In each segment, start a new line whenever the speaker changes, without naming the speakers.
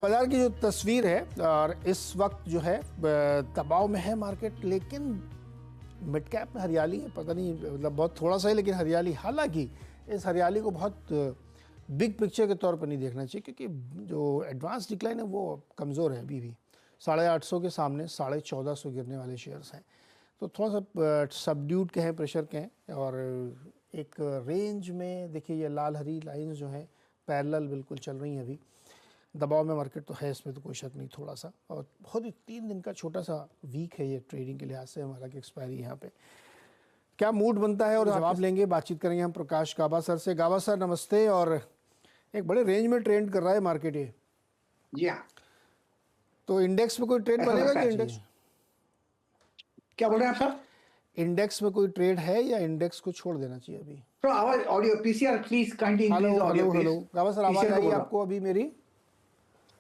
बाजार की जो तस्वीर है और इस वक्त जो है दबाव में है मार्केट, लेकिन मिड कैप में हरियाली है। पता नहीं, मतलब बहुत थोड़ा सा है लेकिन हरियाली। हालांकि इस हरियाली को बहुत बिग पिक्चर के तौर पर नहीं देखना चाहिए, क्योंकि जो एडवांस डिक्लाइन है वो कमज़ोर है अभी भी। 850 के सामने 1450 गिरने वाले शेयर्स हैं, तो थोड़ा सा सबड्यूड के हैं, प्रेशर के हैं। और एक रेंज में देखिए, ये लाल हरी लाइंस जो हैं पैरेलल बिल्कुल चल रही हैं अभी। दबाव में मार्केट तो है, इसमें तो कोई शक नहीं थोड़ा सा। और बहुत ही 3 दिन का छोटा सा वीक है ये ट्रेडिंग के लिहाज से हमारा, कि एक्सपायरी यहाँ पे क्या मूड बनता है, और जवाब लेंगे, बातचीत करेंगे हम प्रकाश गाबा सर से। गाबा सर नमस्ते। और एक बड़े रेंज में ट्रेंड कर रहा है मार्केट ये।
जी हाँ,
तो इंडेक्स में कोई ट्रेड बनेगा कि इंडेक्स,
क्या बोल रहे हैं आप सर?
इंडेक्स में कोई ट्रेड है या इंडेक्स को छोड़ देना चाहिए अभी?
तो आवाज audio PCR please kindly increase audio please.
Hello Gaba sir, आवाज आई आपको अभी मेरी?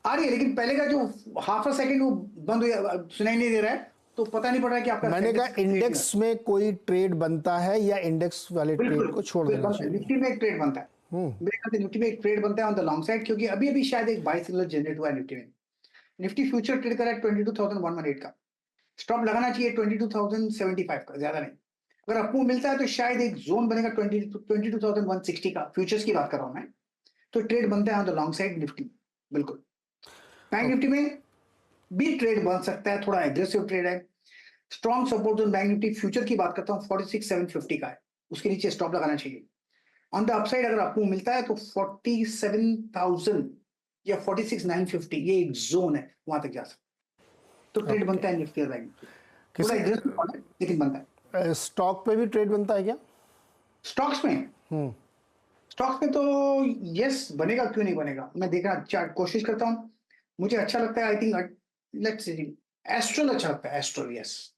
आ रही है, लेकिन पहले का जो हाफ अ सेकंड वो बंद हो, सुनाई नहीं दे रहा है, तो पता नहीं पड़ रहा है कि आपका।
मैंने कहा इंडेक्स में कोई ट्रेड बनता है या इंडेक्स वाले ट्रेड को छोड़ देना चाहिए?
निफ्टी में एक ट्रेड बनता है, मेरे ख्याल से निफ्टी में एक ट्रेड बनता है ऑन द लॉन्ग साइड, क्योंकि अभी अभी शायद एक बाय सिग्नल जनरेट हुआ है निफ्टी में। निफ्टी फ्यूचर ट्रेड कर रहा है 22,118 का। स्टॉप लगाना चाहिए 22,075 का, ज्यादा नहीं। अगर आपको मिलता है तो शायद एक जोन बनेगा 22,160 का। फ्यूचर्स की बात कर रहा हूं मैं। तो ट्रेड बनता है on the long side Nifty, बिल्कुल। बैंक निफ्टी में भी ट्रेड बन सकता है, थोड़ा एग्रेसिव ट्रेड है। Strong support zone bank Nifty future की बात करता हूं 46,750 का है, उसके नीचे स्टॉप लगाना चाहिए। ऑन द अपसाइड अगर आपको मिलता है तो 47,000 या 46,950, ये एक जोन है, वहां तक जा सकता है। तो ट्रेड बनता है निफ्टी और बैंक निफ्टी, थोड़ा एग्रेसिव है लेकिन बनता है।
स्टॉक पे भी ट्रेड बनता है क्या?
स्टॉक्स में स्टॉक्स में तो यस बनेगा, क्यों नहीं बनेगा। मैं देखना चार्ट कोशिश करता हूं, मुझे अच्छा लगता है। I think let's see, astral अच्छा लगता है। एस्ट्रल, यस,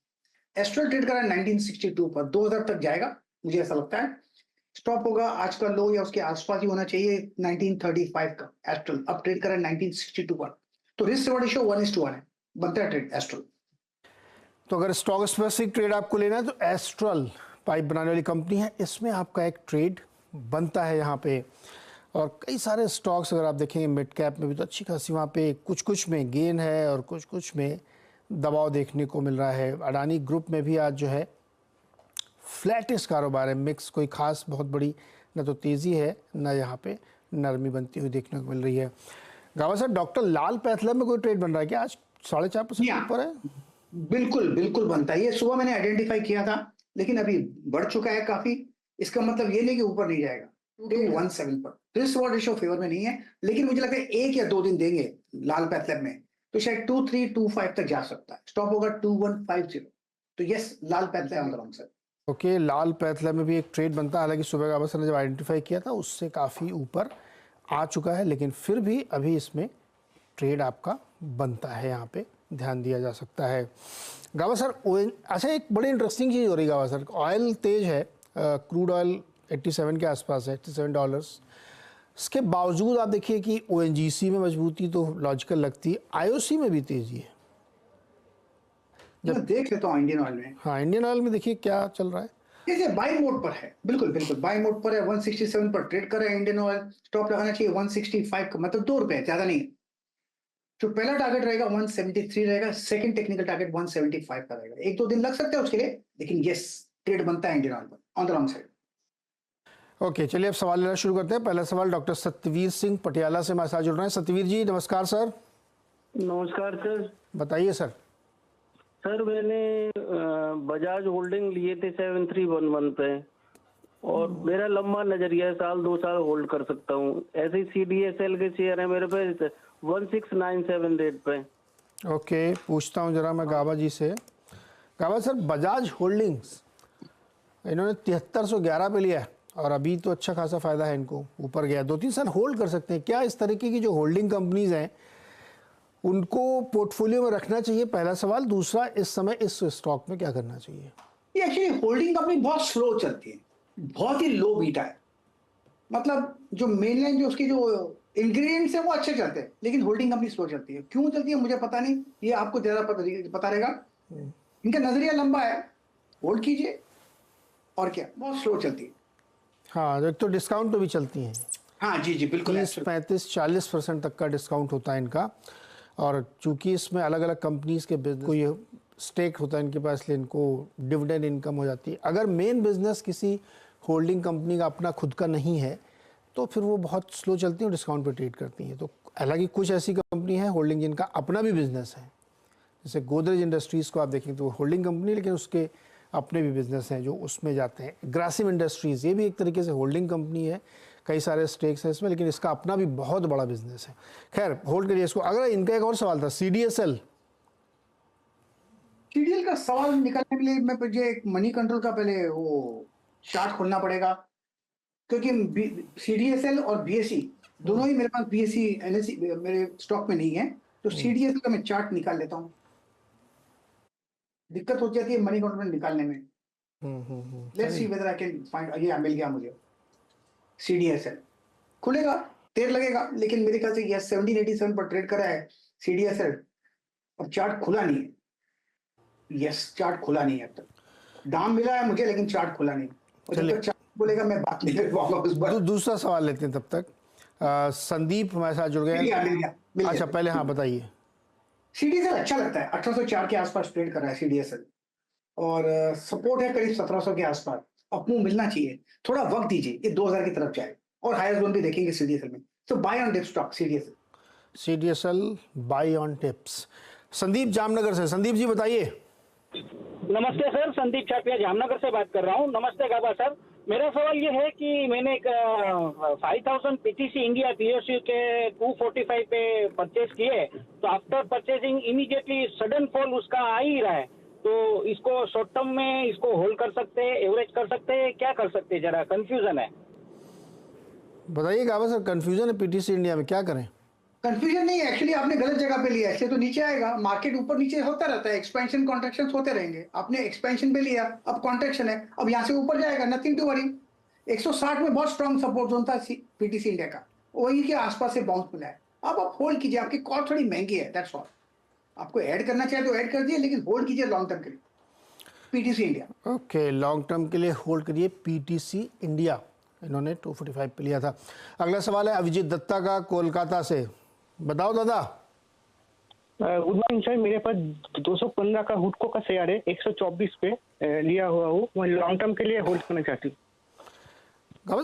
एस्ट्रल ट्रेड करा 1962 पर, 2000 तक जाएगा मुझे ऐसा लगता है। स्टॉप होगा आज का लो या उसके आसपास ही होना चाहिए 1935 का। एस्ट्रल अब ट्रेड करा 1962 पर, तो रिस्क रिवॉर्ड रेशियो 1:1 है, बनता है ट्रेड एस्ट्रल।
तो अगर स्टॉक स्पेसिफिक ट्रेड आपको लेना है तो एस्ट्रल पाइप बनाने वाली कंपनी है, इसमें आपका एक ट्रेड बनता है यहाँ पे। और कई सारे स्टॉक्स अगर आप देखेंगे मिड कैप में भी, तो अच्छी खासी वहाँ पे कुछ में गेन है और कुछ में दबाव देखने को मिल रहा है। अडानी ग्रुप में भी आज जो है फ्लैटिश कारोबार है, मिक्स कोई खास बहुत बड़ी न तो तेज़ी है न यहाँ पे नरमी बनती हुई देखने को मिल रही है। गावा सर, डॉक्टर लाल पैथलैब में कोई ट्रेड बन रहा है क्या? आज 4.5% ऊपर है।
बिल्कुल बिल्कुल बनता है। ये सुबह मैंने आइडेंटिफाई किया था, लेकिन अभी बढ़ चुका है काफी। इसका मतलब ये नहीं कि ऊपर नहीं जाएगा। 217 पर रिस्क रिवॉर्ड रेशियो फेवर में नहीं है, लेकिन मुझे लगता है 1 या 2 दिन देंगे लाल पैथलैब में, तो शायद 2325 तक जा सकता है। स्टॉप होगा 2150। तो yes, Lal path lab on the long side.
Okay, Lal path lab में भी एक ट्रेड बनता है। हालांकि सुबह गाबा सर ने जब आइडेंटिफाई किया था उससे काफ़ी ऊपर आ चुका है, लेकिन फिर भी अभी इसमें ट्रेड आपका बनता है, यहाँ पे ध्यान दिया जा सकता है। गावा सर अच्छा, एक बड़ी इंटरेस्टिंग चीज़ हो रही है गावा सर, ऑयल तेज है, क्रूड ऑयल 87 के आसपास है, $87। इसके बावजूद आप देखिए कि ONGC में मजबूती तो लॉजिकल लगती है, IOC में भी तेजी है।
जब देख लेता हूँ इंडियन ऑयल में,
हाँ, इंडियन ऑयल में देखिए क्या चल रहा है।
ये बाई मोड पर है, बिल्कुल बिल्कुल बाई मोड पर है। 167 पर ट्रेड कर रहा है इंडियन ऑयल। स्टॉप लगाना चाहिए 165 का, मतलब 2 रुपए, ज्यादा नहीं। तो पहला टारगेट रहेगा 173 रहेगा, सेकंड टेक्निकल टारगेट 175 का रहेगा। 1-2 दिन लग सकते हैं उसके लिए, लेकिन यस, ट्रेड बनता है इंडियन ऑयल पर on the long side.
Okay, चलिए अब सवाल लेना शुरू करते हैं। पहला सवाल डॉक्टर सत्यवीर सिंह पटियाला से हमारे साथ जुड़ रहे हैं। सत्यवीर जी नमस्कार सर।
नमस्कार सर।
बताइए सर।
सर मैंने बजाज होल्डिंग लिए थे 7311 पे, और मेरा लंबा नजरिया है, 1-2 साल होल्ड कर सकता हूँ। ऐसे ही CDSL के शेयर है मेरे पे 1697 रेट पे।
ओके, पूछता हूँ जरा मैं गाबा जी से। गाबा सर, बजाज होल्डिंग्स इन्होंने 7311 पे लिया है और अभी तो अच्छा खासा फायदा है इनको, ऊपर गया। 2-3 साल होल्ड कर सकते हैं क्या? इस तरीके की जो होल्डिंग कंपनीज हैं उनको पोर्टफोलियो में रखना चाहिए, पहला सवाल। दूसरा, इस समय इस स्टॉक में क्या करना चाहिए?
ये एक्चुअली होल्डिंग कंपनी बहुत स्लो चलती है, बहुत ही लो बीटा है। मतलब जो मेनलाइन जो उसकी जो इंग्रेडिएंट्स है वो अच्छे चलते हैं, लेकिन होल्डिंग कंपनी स्लो चलती है। क्यों चलती है मुझे पता नहीं, ये आपको ज्यादा पता रहेगा। इनका नजरिया लंबा है, होल्ड कीजिए, और क्या, बहुत स्लो चलती है।
हाँ, एक तो डिस्काउंट पे भी चलती हैं।
हाँ जी जी बिल्कुल
30-35-40% तक का डिस्काउंट होता है इनका। और चूंकि इसमें अलग अलग कंपनीज के बिजनेस को ये स्टेक होता है इनके पास, इसलिए इनको डिविडेंड इनकम हो जाती है। अगर मेन बिजनेस किसी होल्डिंग कंपनी का अपना खुद का नहीं है तो फिर वो बहुत स्लो चलती है और डिस्काउंट पे ट्रेड करती हैं। तो हालांकि कुछ ऐसी कंपनी है होल्डिंग जिनका अपना भी बिजनेस है, जैसे गोदरेज इंडस्ट्रीज़ को आप देखें तो होल्डिंग कंपनी लेकिन उसके अपने भी बिजनेस हैं जो उसमें जाते हैं। ग्रासिम इंडस्ट्रीज़ ये भी एक तरीके से होल्डिंग कंपनी है, कई सारे स्टेक्स हैं इसमें, लेकिन इसका अपना भी बहुत बड़ा बिजनेस है। खैर होल्ड करिए इसको। अगर इनका एक और सवाल था CDSL
का सवाल निकालने के लिए मैं मुझे एक मनी कंट्रोल का पहले वो चार्ट खोलना पड़ेगा, क्योंकि CDSL और BSE दोनों ही मेरे पास BSE NSE मेरे स्टॉक में नहीं है, तो CDSL का मैं चार्ट निकाल लेता हूँ। दिक्कत हो जाती है मनी कंट्रोल निकालने में। Let's see whether I can find. ये मिल गया मुझे CDSL। खुलेगा, देर लगेगा, लेकिन मेरे ख्याल से यह 1787 पर ट्रेड करा है CDSL और चार्ट खुला नहीं है। यस, चार्ट खुला नहीं है अब तक। दाम मिला है मुझे लेकिन चार्ट खुला नहीं। और जब तक चार्ट बोलेगा मैं बात नहीं कर पाऊंगा उस पर।
दूसरा सवाल लेते हैं तब तक। संदीप हमारे साथ जुड़ गए।
मिल गया।
अच्छा पहले हाँ बताइए।
CDSL अच्छा लगता है, 1804 के आसपास ट्रेड कर रहा है CDSL और सपोर्ट है करीब 1700 के आसपास। अपमूव मिलना चाहिए, थोड़ा वक्त दीजिए, ये 2000 की तरफ जाए और हायर जोन भी देखेंगे CDSL में। तो buy on dip stock
CDSL buy on tips. Sandeep Jamnagar से, संदीप जी बताइए।
नमस्ते सर, संदीप छापिया जामनगर से बात कर रहा हूँ। नमस्ते गाबा सर, मेरा सवाल ये है कि मैंने एक 5000 PTC इंडिया PSU के 245 पे परचेज किए, तो after purchasing immediately sudden fall उसका आ ही रहा है, तो इसको शॉर्ट टर्म में इसको होल्ड कर सकते हैं, एवरेज कर सकते हैं, क्या कर सकते हैं? जरा कंफ्यूजन है।
बताइए गाबा सर, कंफ्यूजन है PTC इंडिया में, क्या करें?
कंफ्यूजन नहीं है, एक्चुअली आपने गलत जगह पे लिया, इससे तो नीचे आएगा। मार्केट ऊपर नीचे होता रहता है, एक्सपेंशन कॉन्ट्रैक्शन होते रहेंगे। आपने एक्सपेंशन पे लिया, अब कॉन्ट्रैक्शन है, अब यहाँ से ऊपर जाएगा, नथिंग टू वरी। 160 में बहुत स्ट्रॉन्ग सपोर्ट जोन था PTC इंडिया का, वही के आसपास से बाउंस मिला है। अब आप होल्ड कीजिए, आपकी कॉल थोड़ी महंगी है, दैट्स ऑल। आपको ऐड करना चाहिए तो ऐड कर दिए, लेकिन होल्ड कीजिए लॉन्ग टर्म के लिए PTC India.
Okay, long term के लिए होल्ड करिए PTC इंडिया। इन्होंने 245 पे लिया था। अगला सवाल है अभिजीत दत्ता का कोलकाता से। बताओ दादा।
गुड मॉर्निंग सर, मेरे पास 215 का हुडको का शेयर है, 124 पे लिया हुआ हूँ। मैं लॉन्ग टर्म के लिए होल्ड करना चाहती हूँ।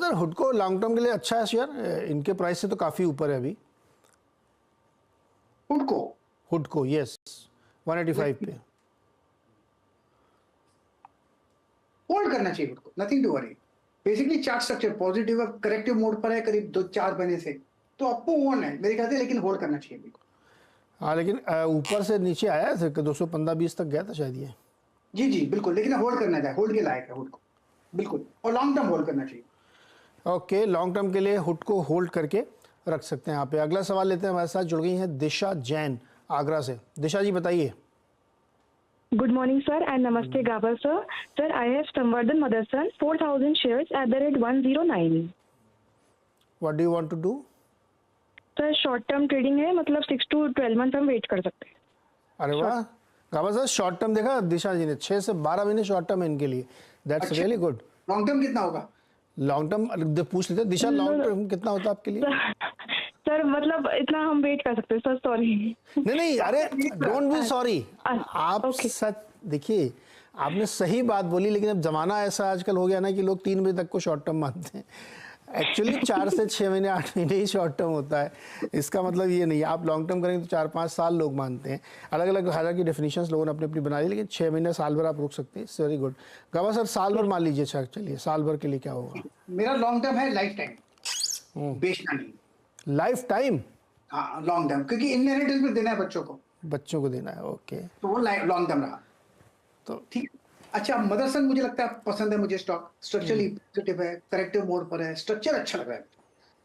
सर हुडको लॉन्ग टर्म के लिए अच्छा है शेयर, इनके प्राइस से तो काफी ऊपर है अभी। हुडको यस 185 पे
होल्ड करना चाहिए हुडको, nothing to worry. Basically chart structure positive है, करेक्टिव मोड पर है करीब 2-4 महीने से, तो आपको ओन है मेरे ख्याल से, लेकिन होल्ड करना चाहिए बिल्कुल।
हाँ, लेकिन ऊपर से नीचे आया था, 215-20 तक गया था शायद ये।
जी जी बिल्कुल, लेकिन होल्ड करना चाहिए, होल्ड के लायक है हुड को बिल्कुल, और लॉन्ग टर्म होल्ड करना चाहिए।
ओके, लॉन्ग टर्म के लिए हुड को होल्ड करके रख सकते हैं यहाँ पे। अगला सवाल लेते हैं, हमारे साथ जुड़ गई हैं दिशा जैन आगरा से। दिशा जी बताइए।
Good morning, sir, and Namaste, Gaba, sir. Sir, I have Samvardhan Motherson, 4,000 shares at the rate 109.
What do you want to do?
Sir, short term trading है, मतलब 6 to 12 months हम वेट कर सकते हैं।
अरे वाह गाबा सर, शॉर्ट टर्म देखा दिशा जी ने, 6 से 12 महीने शॉर्ट टर्म है इनके लिए। That's really good.
Long term कितना होगा?
लॉन्ग टर्म पूछ लेते हैं दिशा, लॉन्ग टर्म कितना होता है आपके लिए?
सर मतलब इतना हम वेट कर सकते हैं सर, सॉरी।
नहीं, अरे डोंट बी सॉरी। आप सच देखिए, आपने सही बात बोली, लेकिन अब जमाना ऐसा आजकल हो गया ना कि लोग 3 बजे तक को शॉर्ट टर्म मानते हैं। एक्चुअली 4 से 6 महीने 8 महीने ही शॉर्ट टर्म होता है। इसका मतलब ये नहीं, आप लॉन्ग टर्म करेंगे तो 4-5 साल लोग मानते हैं। अलग अलग हालांकि डेफिनेशंस लोगों ने अपनी अपनी बना ली, लेकिन 6 महीने साल भर आप रुक सकते हैं। It's very good. Gaba sir साल भर मान लीजिए। अच्छा चलिए, साल भर के लिए क्या होगा?
मेरा लॉन्ग टर्म है, लाइफ टाइम, बेचना नहीं।
Life time?
हाँ लॉन्ग टर्म, क्योंकि इनहेरिटेंस में देना है बच्चों को देना है। ओके, तो वो लॉन्ग टर्म रहा
तो
ठीक। अच्छा, मदरसन मुझे लगता है पसंद है मुझे स्टॉक, स्ट्रक्चरली पॉजिटिव है, करेक्टिव मोड पर है, स्ट्रक्चर अच्छा लग रहा है।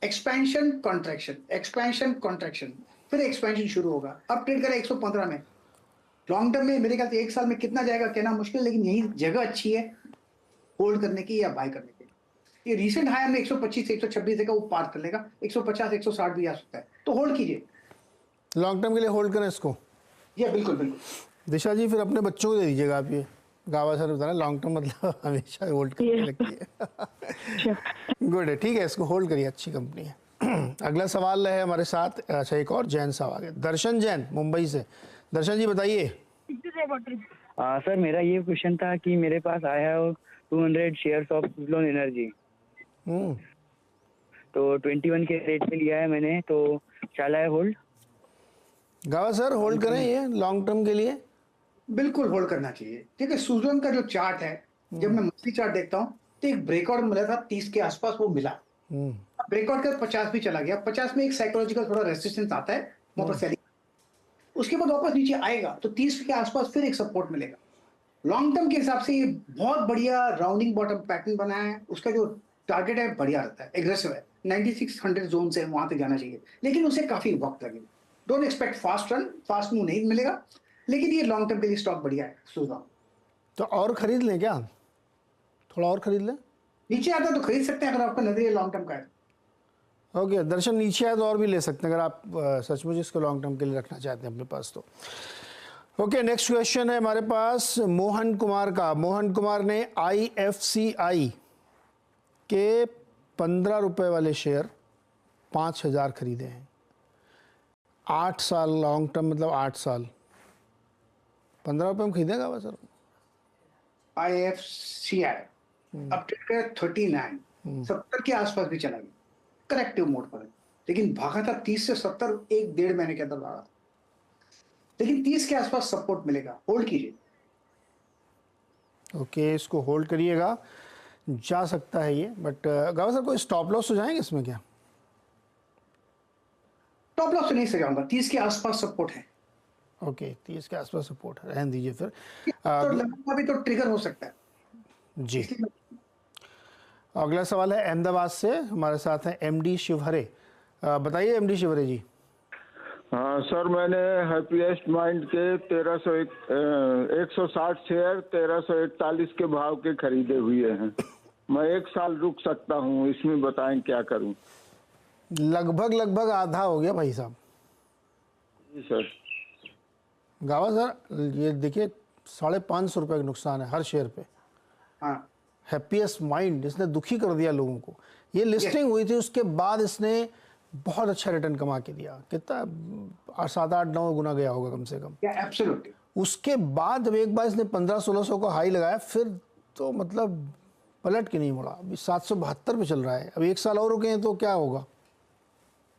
एक्सपेंशन कॉन्ट्रैक्शन, फिर एक्सपेंशन शुरू होगा। अब ट्रेड करें 115 में। लॉन्ग टर्म में मेरे ख्याल से 1 साल में कितना जाएगा कहना मुश्किल, लेकिन यही जगह अच्छी है होल्ड करने की या बाय करने की। ये रिसेंट हाई हमने 125 से 126 देखा, वो पार कर लेगा, 150-160 भी आ सकता है, तो होल्ड कीजिए।
लॉन्ग टर्म के लिए होल्ड करें इसको?
ये बिल्कुल बिल्कुल।
दिशा जी फिर अपने बच्चों को दे दीजिएगा आप ये। गावा सर बता रहे लॉन्ग टर्म मतलब हमेशा होल्ड करने
Yes.
लगती है।
Sure.
गुड है, ठीक है, इसको होल्ड करिए, अच्छी कंपनी है। अगला सवाल है हमारे साथ, अच्छा एक और जैन साहब आ गए, दर्शन जैन मुंबई से। दर्शन जी बताइए।
सर मेरा ये क्वेश्चन था कि मेरे पास आया है 200 शेयर्स ऑफ सुजलोन एनर्जी,
हम्म,
तो 21 के रेट पे लिया है मैंने, तो चला है होल्ड?
गावा सर होल्ड करें ये लॉन्ग टर्म के लिए?
बिल्कुल होल्ड करना चाहिए। ठीक है, सुजन का जो चार्ट है, जब मैं मंथली चार्ट देखता हूँ तो एक ब्रेकआउट मिला था 30 के आसपास, वो मिला। ब्रेकआउट का 50 भी चला गया। 50 में एक साइकोलॉजिकल थोड़ा रेजिस्टेंस आता है वहां पर सेलिंग, उसके बाद वापस नीचे आएगा तो 30 के आसपास फिर एक सपोर्ट मिलेगा। लॉन्ग टर्म के हिसाब से ये बहुत बढ़िया राउंडिंग बॉटम पैटर्न बना है। उसका जो टारगेट है बढ़िया रहता है, एग्रेसिव है, 9600 जोन से वहां तक जाना चाहिए, लेकिन उसे काफी वक्त लगेगा। Don't expect fast run, fast move नहीं मिलेगा, लेकिन ये लॉन्ग टर्म के लिए स्टॉक बढ़िया है सुजलॉन।
तो और खरीद लें क्या, थोड़ा और खरीद लें?
नीचे आता है तो खरीद सकते हैं अगर आपका नजरिया लॉन्ग टर्म का है।
ओके दर्शन, नीचे आए तो और भी ले सकते हैं अगर आप सचमुच इसको लॉन्ग टर्म के लिए रखना चाहते हैं अपने पास तो। ओके नेक्स्ट क्वेश्चन है हमारे पास मोहन कुमार का। मोहन कुमार ने IFCI के 15 रुपए वाले शेयर 5000 खरीदे हैं। 8 साल लॉन्ग टर्म मतलब 8 साल, 15 रुपये में खरीदेगा सर?
IFCI अब ट्रेड कर 39, 70 के आसपास भी चला गया, करेक्टिव मोड पर है, लेकिन भागा था 30 से 70 एक 1.5 महीने के अंदर भागा था, लेकिन 30 के आसपास सपोर्ट मिलेगा, होल्ड कीजिए।
ओके इसको होल्ड करिएगा, जा सकता है ये, बट गावा सर कोई स्टॉप लॉस हो जाएंगे इसमें क्या?
टॉप लॉस तो नहीं सजाऊंगा, 30 के आसपास सपोर्ट है।
ओके 30 के आसपास सपोर्ट है, रहने दीजिए फिर।
तो लगभग अभी तो ट्रिगर हो सकता है
जी। अगला सवाल है अहमदाबाद से, हमारे साथ हैं MD शिवहरे। बताइए MD शिवहरे जी।
हाँ सर, मैंने हैप्पीएस्ट माइंड के 160 शेयर 1341 के भाव के खरीदे हुए हैं। मैं 1 साल रुक सकता हूँ, इसमें बताएं क्या करूँ?
लगभग आधा हो गया भाई साहब।
जी सर।
गावा सर ये देखिए 550 रुपये का नुकसान है हर शेयर पे।
हाँ,
हैप्पीएस्ट माइंड इसने दुखी कर दिया लोगों को। ये लिस्टिंग हुई थी उसके बाद इसने बहुत अच्छा रिटर्न कमा के दिया, कितना 7-8-9 गुना गया होगा कम से कम।
एब्सोल्युटली।
उसके बाद जब एक बार इसने 1500-1600 को हाई लगाया, फिर तो मतलब पलट के नहीं मुड़ा। अभी 772 पे चल रहा है, अब 1 साल और रुके हैं तो क्या होगा?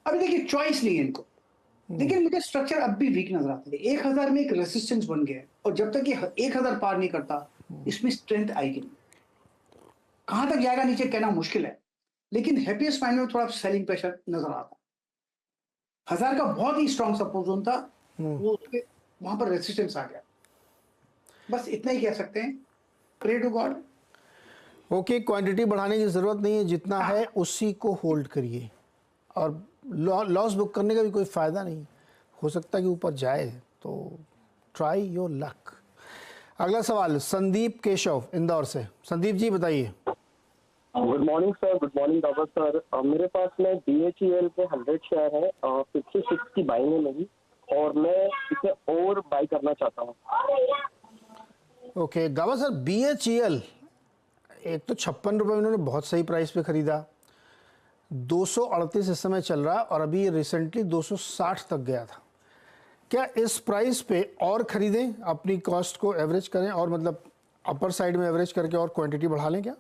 अभी देखिए चॉइस नहीं है इनको, लेकिन मुझे स्ट्रक्चर अब भी वीक नजर आता है। 1000 में एक रेसिस्टेंस बन गया है, और जब तक ये 1000 पार नहीं करता इसमें स्ट्रेंथ आएगी नहीं। कहां तक जाएगा नीचे कहना मुश्किल है, लेकिन हैप्पीएस्ट माइंड में थोड़ा सेलिंग प्रेशर नजर आता है। 1000 का बहुत ही स्ट्रॉन्ग सपोर्ट जोन था, वो उसके वहां पर रेसिस्टेंस आ गया। बस इतना ही कह सकते हैं, pray to God.
Okay quantity बढ़ाने की ज़रूरत नहीं है, जितना है उसी को होल्ड करिए, और लॉस बुक करने का भी कोई फ़ायदा नहीं। हो सकता है कि ऊपर जाए, तो ट्राई योर लक। अगला सवाल संदीप केशव इंदौर से। संदीप जी बताइए।
Good morning sir. Good morning doctor sir. मेरे पास में BHEL के 100 शेयर है, 56 की बाइंग है मेरी, और मैं इसे और बाई करना चाहता हूँ।
ओके गावा सर BHEL एक तो 56 रुपये उन्होंने बहुत सही प्राइस पे खरीदा, 238 इस समय चल रहा है, और अभी रिसेंटली 260 तक गया था। क्या इस प्राइस पे और खरीदें, अपनी कॉस्ट को एवरेज करें, और मतलब अपर साइड में एवरेज करके और क्वांटिटी बढ़ा लें क्या?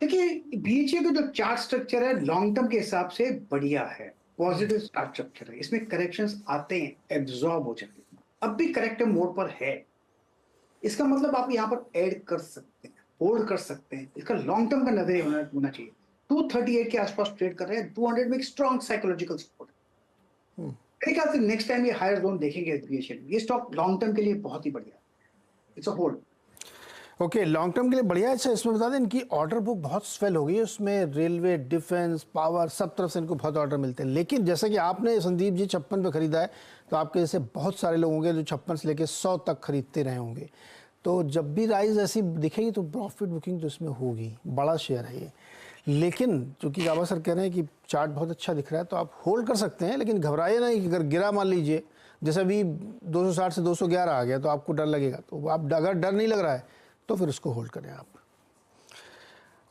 देखिए BHEL का जो चार्ट स्ट्रक्चर है लॉन्ग टर्म के हिसाब से बढ़िया है, पॉजिटिव चार्ट स्ट्रक्चर है। इसमें करेक्शंस आते हैं, एब्जॉर्ब हो जाते हैं, अब भी करेक्टिव मोड पर है। इसका मतलब आप यहाँ पर ऐड कर सकते हैं, होल्ड कर सकते हैं। इसका लॉन्ग टर्म का नजरिया होना चाहिए। 238 के आसपास ट्रेड कर रहे हैं, 200 में एक स्ट्रॉन्ग साइकोलॉजिकल सपोर्ट। मेरे ख्याल से नेक्स्ट टाइम ये हायर जोन देखेंगे BHEL। ये स्टॉक लॉन्ग टर्म के लिए बहुत ही बढ़िया, it's a hold.
Okay long term के लिए बढ़िया है। अच्छा इसमें बता दें इनकी ऑर्डर बुक बहुत स्वेल हो गई है, उसमें रेलवे, डिफेंस, पावर, सब तरफ से इनको बहुत ऑर्डर मिलते हैं। लेकिन जैसे कि आपने संदीप जी 56 पे खरीदा है, तो आपके जैसे बहुत सारे लोग होंगे जो 56 से लेकर 100 तक खरीदते रहे होंगे। तो जब भी राइज ऐसी दिखेगी तो प्रॉफिट बुकिंग तो इसमें होगी, बड़ा शेयर है ये। लेकिन चूँकि गावा सर कह रहे हैं कि चार्ट बहुत अच्छा दिख रहा है, तो आप होल्ड कर सकते हैं, लेकिन घबराइए नहीं कि अगर गिरा मान लीजिए जैसे अभी 260 से 211 आ गया तो आपको डर लगेगा, तो आप अगर डर नहीं लग रहा है तो फिर उसको होल्ड करें आप।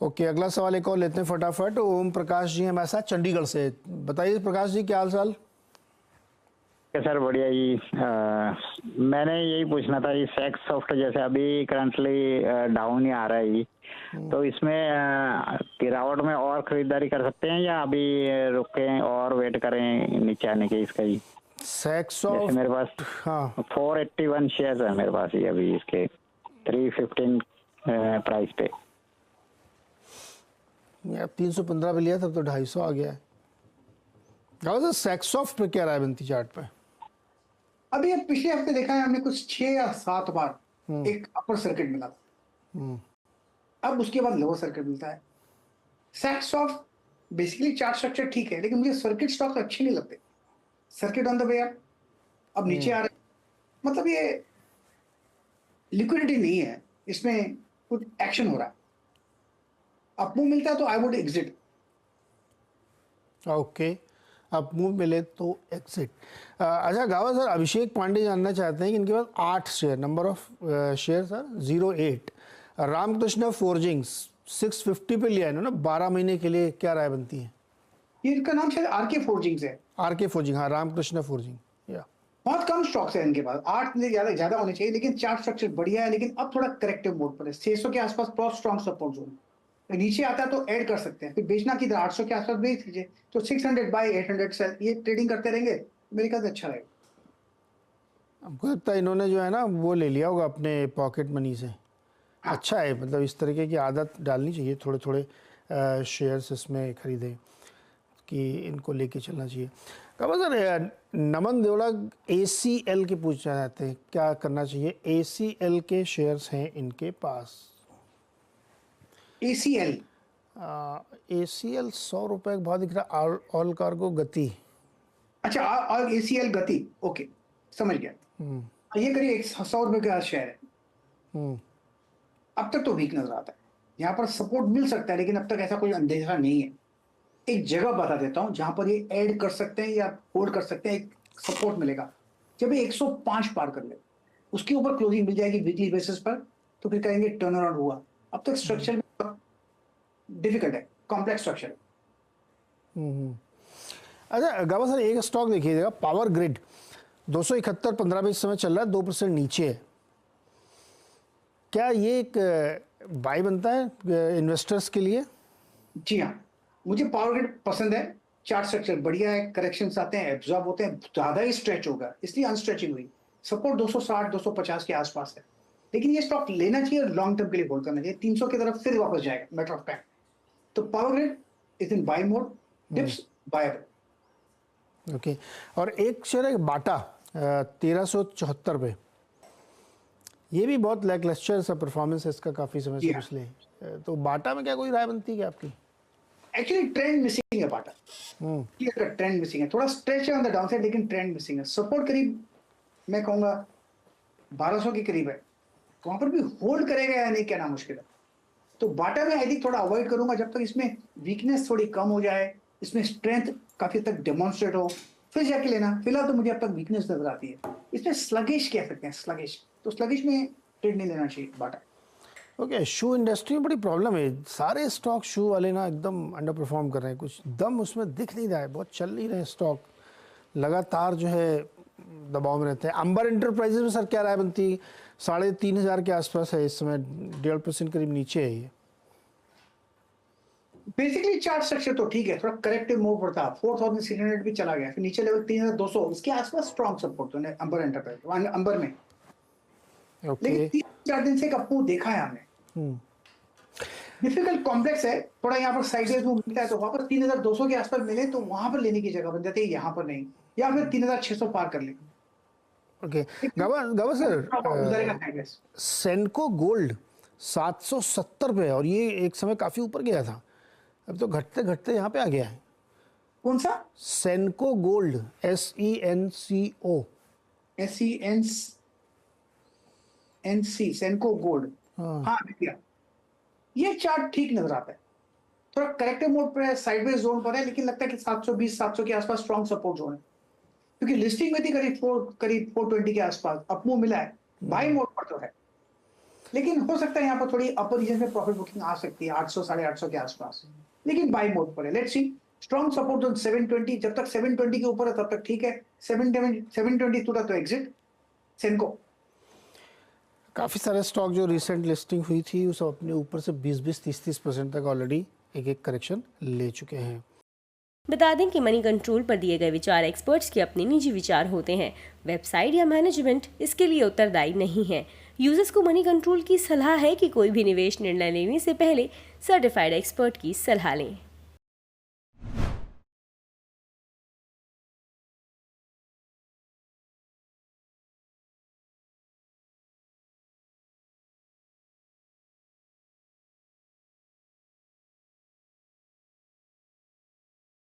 ओके, अगला सवाल एक और लेते हैं फटाफट। ओम प्रकाश जी हमारे साथ चंडीगढ़ से। बताइए प्रकाश जी, क्या हाल चाल?
सर बढ़िया जी। मैंने यही पूछना था, ये सेक्स सॉफ्ट जैसे अभी करंटली डाउन ही आ रहा है, तो इसमें गिरावट में और खरीदारी कर सकते हैं या अभी रुकें और वेट करें नीचे आने के इसका? ही
सेक्स
जैसे
सॉफ्ट,
मेरे पास
हाँ
481 शेयर है मेरे पास ये अभी, इसके 315 प्राइस पे।
यार 315 पे लिया तब तो 250 आ गया है। सर सेक्स सॉफ्ट पे क्या राय बनती चार्ट पे?
अभी अब पिछले हफ्ते देखा है हमने कुछ 6 या 7 बार एक अपर सर्किट मिला था, अब उसके बाद लोअर सर्किट मिलता है। Sex of basically chart structure ठीक है, लेकिन मुझे सर्किट स्टॉक अच्छे नहीं लगते। Circuit on the way up, अब नीचे आ रहे, मतलब ये लिक्विडिटी नहीं है, इसमें कुछ एक्शन हो रहा है। अपमूव मिलता है तो आई वुड एग्जिट।
ओके, अब मूव मिले तो एग्जिट। अच्छा गावा सर, अभिषेक पांडे जानना चाहते हैं कि इनके पास 8 share, number of share sir 08। Ramkrishna forgings 650 पे लिया है इन्होंने 12 महीने के लिए, क्या राय बनती है?
ये इनका नाम शायद आरके फोर्जिंग्स है।
आरके फोर्जिंग, हाँ रामकृष्ण फोर्जिंग। या
बहुत कम स्टॉक्स है इनके पास, 8 में ज्यादा होने चाहिए, लेकिन चार्ट स्ट्रक्चर बढ़िया है। लेकिन अब थोड़ा करेक्टिव मोड पर है, 600 के आसपास बहुत स्ट्रॉन्ग सपोर्ट जोन, नीचे आता है तो ऐड कर सकते हैं, फिर बेचना किधर 800 के आसपास बेच दीजिए, तो 600 बाय 800 सेल, ये ट्रेडिंग करते रहेंगे मेरे ख्याल से अच्छा रहेगा।
हमको लगता है इन्होंने जो है ना वो ले लिया होगा अपने पॉकेट मनी से। हाँ। अच्छा है, मतलब इस तरीके की आदत डालनी चाहिए, थोड़े थोड़े शेयर्स इसमें खरीदें कि इनको लेके चलना चाहिए। कब सर नमन देवड़ा ACL के पूछना चाहते हैं, क्या करना चाहिए? ACL के शेयर्स हैं इनके पास।
ACL
100 रुपए का भाव दिख रहा है। ऑल कार्गो गति,
अच्छा और ACL गति, ओके समझ गया। ये करिए 100 रुपए का शेयर है। अब तक तो वीक नजर आता है, यहाँ पर सपोर्ट मिल सकता है, लेकिन अब तक ऐसा कोई अंदेशा नहीं है। एक जगह बता देता हूँ जहां पर ये ऐड कर सकते हैं या होल्ड कर सकते हैं, एक सपोर्ट मिलेगा जब ये 105 पार कर ले, उसके ऊपर क्लोजिंग मिल जाएगी वीकली बेसिस पर, तो फिर कहेंगे टर्न अराउंड हुआ। अब तक स्ट्रक्चर डिफिकल्ट है, कॉम्प्लेक्स स्ट्रक्चर है।
अच्छा गावा सर, एक स्टॉक देखिएगा, पावर ग्रिड 271.15 पे इस समय चल रहा है, 2% नीचे है। क्या ये एक बाय बनता है इन्वेस्टर्स के लिए?
जी हाँ, मुझे पावर ग्रिड पसंद है, चार्ट स्ट्रक्चर बढ़िया है, करेक्शंस आते हैं, एब्जॉर्ब होते हैं, ज्यादा ही स्ट्रेच होगा इसलिए अनस्ट्रेचिंग हुई। सपोर्ट 260 250 के आसपास है, लेकिन ये स्टॉक लेना चाहिए और लॉन्ग टर्म के लिए होल्ड करना चाहिए। 300 की तरफ फिर वापस जाएगा मैटर ऑफ टाइम। तो power grid is in by mode, dips Bible.
Okay, और एक शेयर है बाटा 1374 पे, ये भी बहुत लैकलस्टर सा परफॉर्मेंस है इसका काफी समय से पिछले, तो बाटा में क्या कोई राय बनती है क्या आपकी?
एक्चुअली ट्रेंड मिसिंग है बाटा, क्लियर ट्रेंड मिसिंग है, थोड़ा स्ट्रेच है ऑन द डाउनसाइड, लेकिन ट्रेंड मिसिंग है। सपोर्ट करीब मैं कहूंगा 1200 के करीब है, वहां पर भी होल्ड करेगा या नहीं कहना मुश्किल है। तो बाटा में आई थिंक थोड़ा अवॉइड करूंगा जब तक इसमें वीकनेस थोड़ी कम हो जाए, इसमें स्ट्रेंथ काफी तक डेमोन्स्ट्रेट हो, फिर जाके लेना। फिलहाल तो मुझे अब तक वीकनेस नजर आती है, इसमें स्लगिश कह सकते हैं, स्लगिश, तो स्लगिश में ट्रेड नहीं लेना चाहिए बाटा।
ओके, शू इंडस्ट्री में बड़ी प्रॉब्लम है, सारे स्टॉक शू वाले ना एकदम अंडर परफॉर्म कर रहे हैं, कुछ दम उसमें दिख नहीं रहा है, बहुत चल नहीं रहे स्टॉक, लगातार जो है दबाव में रहते हैं। अंबर इंटरप्राइजेज में सर क्या राय बनती है? 3500 के आसपास है इस समय, 1.5% करीब नीचे है ये।
बेसिकली चार्ट स्ट्रक्चर तो ठीक है, थोड़ा करेक्टिव मूव पर था, 4600 भी चला गया, फिर नीचे लेवल 3200, उसके आसपास स्ट्रॉन्ग सपोर्ट तो अंबर एंटरप्राइज अंबर में। लेकिन 3-4 दिन से एक अपू देखा है हमने, डिफिकल्ट कॉम्प्लेक्स है थोड़ा, यहाँ पर साइडवेज मूव मिलता है तो वहां पर 3200 के आसपास मिले तो वहां पर लेने की जगह बन जाती है, यहाँ पर नहीं, या फिर 3600 पार कर ले।
ओके, गवा सर, सेनको गोल्ड 770 पे, और ये एक समय काफी ऊपर गया था, अब तो घटते घटते यहाँ पे आ गया है।
कौन सा?
सेनको गोल्ड, SENCO, SENC, सेनको गोल्ड। हाँ भैया, ये चार्ट ठीक नजर आता है, थोड़ा करेक्टिव मोड पर है, साइडवेज जोन पर है, लेकिन लगता है कि 720 700 के आसपास स्ट्रॉन्ग सपोर्ट जोन है।
क्योंकि लिस्टिंग में थी करीब 420 के आसपास, अपमूव मिला है, बाई मोड पर तो है, लेकिन हो सकता है यहाँ पर थोड़ी अपर रीजन में प्रॉफिट बुकिंग आ सकती है 800 850 के आसपास, लेकिन बाई मोड पर है। Let's see, strong support zone 720, जब तक 720 के ऊपर है तब तक ठीक है, 720 टूटा तो एग्जिट। सेनको
काफ़ी सारे स्टॉक जो रिसेंट लिस्टिंग हुई थी उस अपने ऊपर से 20-30% तक ऑलरेडी एक करेक्शन ले चुके हैं।
बता दें कि मनी कंट्रोल पर दिए गए विचार एक्सपर्ट्स के अपने निजी विचार होते हैं। वेबसाइट या मैनेजमेंट इसके लिए उत्तरदायी नहीं है। यूजर्स को मनी कंट्रोल की सलाह है कि कोई भी निवेश निर्णय लेने से पहले सर्टिफाइड एक्सपर्ट की सलाह लें।